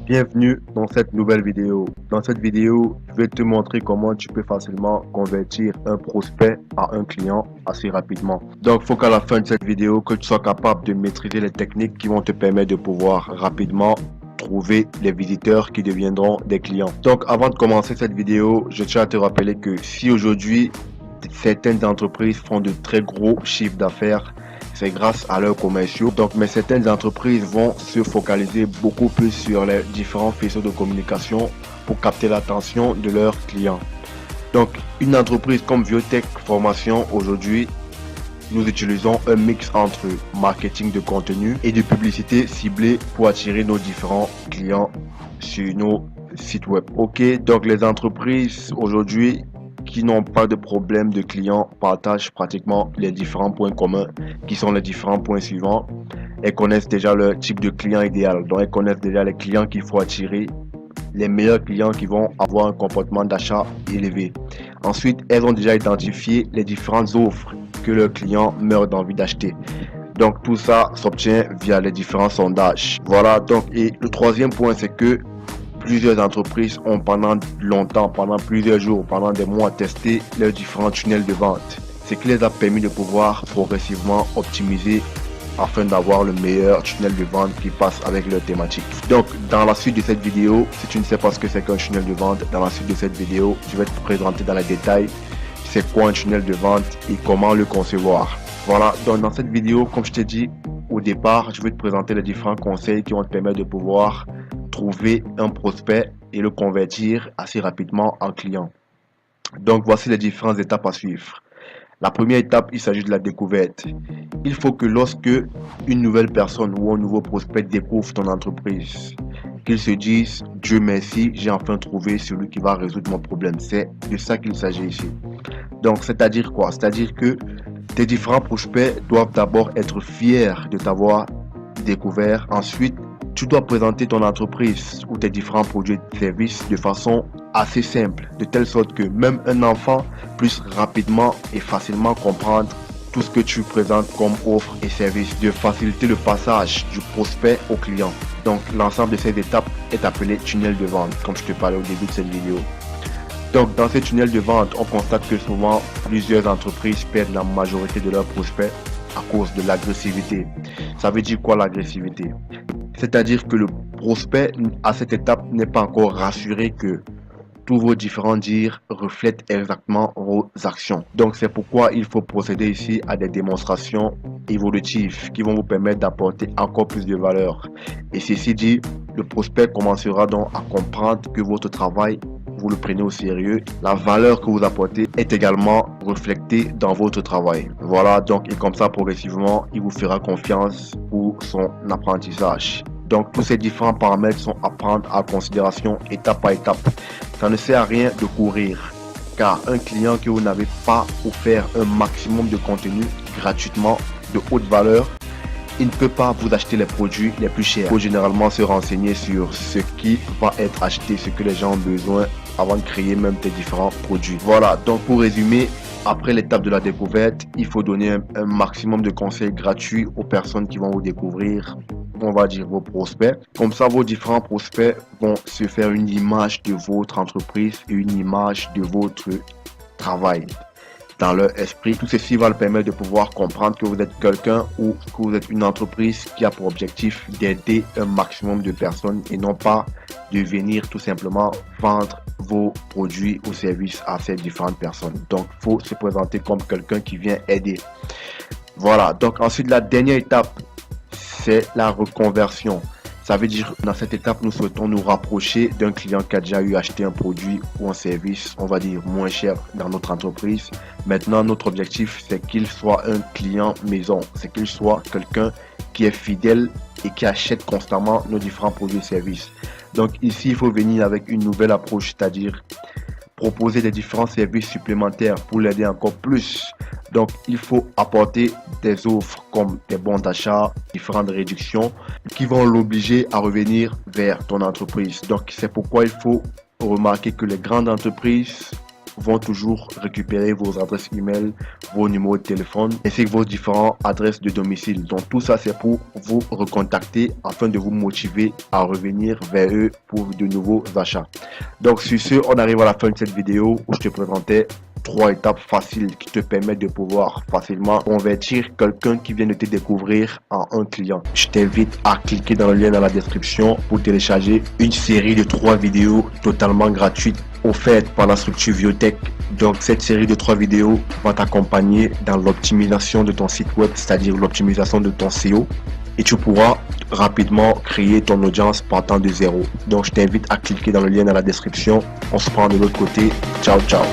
Bienvenue dans cette nouvelle vidéo. Dans cette vidéo, je vais te montrer comment tu peux facilement convertir un prospect à un client assez rapidement. Donc, il faut qu'à la fin de cette vidéo, que tu sois capable de maîtriser les techniques qui vont te permettre de pouvoir rapidement trouver les visiteurs qui deviendront des clients. Donc, avant de commencer cette vidéo, je tiens à te rappeler que si aujourd'hui, certaines entreprises font de très gros chiffres d'affaires, c'est grâce à leurs commerciaux. Donc, mais certaines entreprises vont se focaliser beaucoup plus sur les différents faisceaux de communication pour capter l'attention de leurs clients. Donc, une entreprise comme Viotech Formation, aujourd'hui, nous utilisons un mix entre marketing de contenu et de publicité ciblée pour attirer nos différents clients sur nos sites web. Ok, donc les entreprises aujourd'hui qui n'ont pas de problème de clients partagent pratiquement les différents points communs qui sont les différents points suivants. Elles connaissent déjà leur type de client idéal, donc elles connaissent déjà les clients qu'il faut attirer, les meilleurs clients qui vont avoir un comportement d'achat élevé. Ensuite, elles ont déjà identifié les différentes offres que leurs clients meurent d'envie d'acheter. Donc tout ça s'obtient via les différents sondages. Voilà, donc et le troisième point, c'est que plusieurs entreprises ont pendant longtemps, pendant plusieurs jours, pendant des mois testé leurs différents tunnels de vente. Ce qui les a permis de pouvoir progressivement optimiser afin d'avoir le meilleur tunnel de vente qui passe avec leur thématique. Donc dans la suite de cette vidéo, si tu ne sais pas ce que c'est qu'un tunnel de vente, dans la suite de cette vidéo, je vais te présenter dans les détails c'est quoi un tunnel de vente et comment le concevoir. Voilà, donc dans cette vidéo, comme je t'ai dit au départ, je vais te présenter les différents conseils qui vont te permettre de pouvoir trouver un prospect et le convertir assez rapidement en client. Donc voici les différentes étapes à suivre. La première étape, il s'agit de la découverte. Il faut que lorsque une nouvelle personne ou un nouveau prospect découvre ton entreprise, qu'il se dise « Dieu merci, j'ai enfin trouvé celui qui va résoudre mon problème ». C'est de ça qu'il s'agit ici. Donc, c'est-à-dire quoi? C'est-à-dire que tes différents prospects doivent d'abord être fiers de t'avoir découvert. Ensuite, tu dois présenter ton entreprise ou tes différents produits et services de façon assez simple, de telle sorte que même un enfant puisse rapidement et facilement comprendre tout ce que tu présentes comme offre et service, de faciliter le passage du prospect au client. Donc l'ensemble de ces étapes est appelé tunnel de vente, comme je te parlais au début de cette vidéo. Donc dans ces tunnels de vente, on constate que souvent plusieurs entreprises perdent la majorité de leurs prospects à cause de l'agressivité. Ça veut dire quoi l'agressivité? C'est-à-dire que le prospect à cette étape n'est pas encore rassuré que tous vos différents dires reflètent exactement vos actions. Donc c'est pourquoi il faut procéder ici à des démonstrations évolutives qui vont vous permettre d'apporter encore plus de valeur. Et ceci dit, le prospect commencera donc à comprendre que votre travail, vous le prenez au sérieux. La valeur que vous apportez est également reflétée dans votre travail. Voilà, donc et comme ça progressivement, il vous fera confiance pour son apprentissage. Donc tous ces différents paramètres sont à prendre en considération étape par étape. Ça ne sert à rien de courir, car un client que vous n'avez pas offert un maximum de contenu gratuitement de haute valeur, il ne peut pas vous acheter les produits les plus chers. Il faut généralement se renseigner sur ce qui va être acheté, ce que les gens ont besoin avant de créer même tes différents produits. Voilà, donc pour résumer, après l'étape de la découverte, il faut donner un maximum de conseils gratuits aux personnes qui vont vous découvrir, on va dire vos prospects. Comme ça, vos différents prospects vont se faire une image de votre entreprise et une image de votre travail dans leur esprit. Tout ceci va leur permettre de pouvoir comprendre que vous êtes quelqu'un ou que vous êtes une entreprise qui a pour objectif d'aider un maximum de personnes et non pas de venir tout simplement vendre vos produits ou services à ces différentes personnes. Donc, il faut se présenter comme quelqu'un qui vient aider. Voilà, donc ensuite, la dernière étape, c'est la reconversion. Ça veut dire que dans cette étape, nous souhaitons nous rapprocher d'un client qui a déjà eu acheté un produit ou un service, on va dire moins cher dans notre entreprise. Maintenant, notre objectif, c'est qu'il soit un client maison. C'est qu'il soit quelqu'un qui est fidèle et qui achète constamment nos différents produits et services. Donc ici, il faut venir avec une nouvelle approche, c'est-à-dire proposer des différents services supplémentaires pour l'aider encore plus. Donc, il faut apporter des offres comme des bons d'achat, différentes réductions qui vont l'obliger à revenir vers ton entreprise. Donc, c'est pourquoi il faut remarquer que les grandes entreprises vont toujours récupérer vos adresses email, vos numéros de téléphone ainsi que vos différentes adresses de domicile. Donc tout ça c'est pour vous recontacter afin de vous motiver à revenir vers eux pour de nouveaux achats. Donc sur ce, on arrive à la fin de cette vidéo où je te présentais 3 étapes faciles qui te permettent de pouvoir facilement convertir quelqu'un qui vient de te découvrir en un client. Je t'invite à cliquer dans le lien dans la description pour télécharger une série de 3 vidéos totalement gratuites offertes par la structure Viotech. Donc cette série de 3 vidéos va t'accompagner dans l'optimisation de ton site web, c'est-à-dire l'optimisation de ton SEO, et tu pourras rapidement créer ton audience partant de zéro. Donc je t'invite à cliquer dans le lien dans la description. On se prend de l'autre côté. Ciao ciao.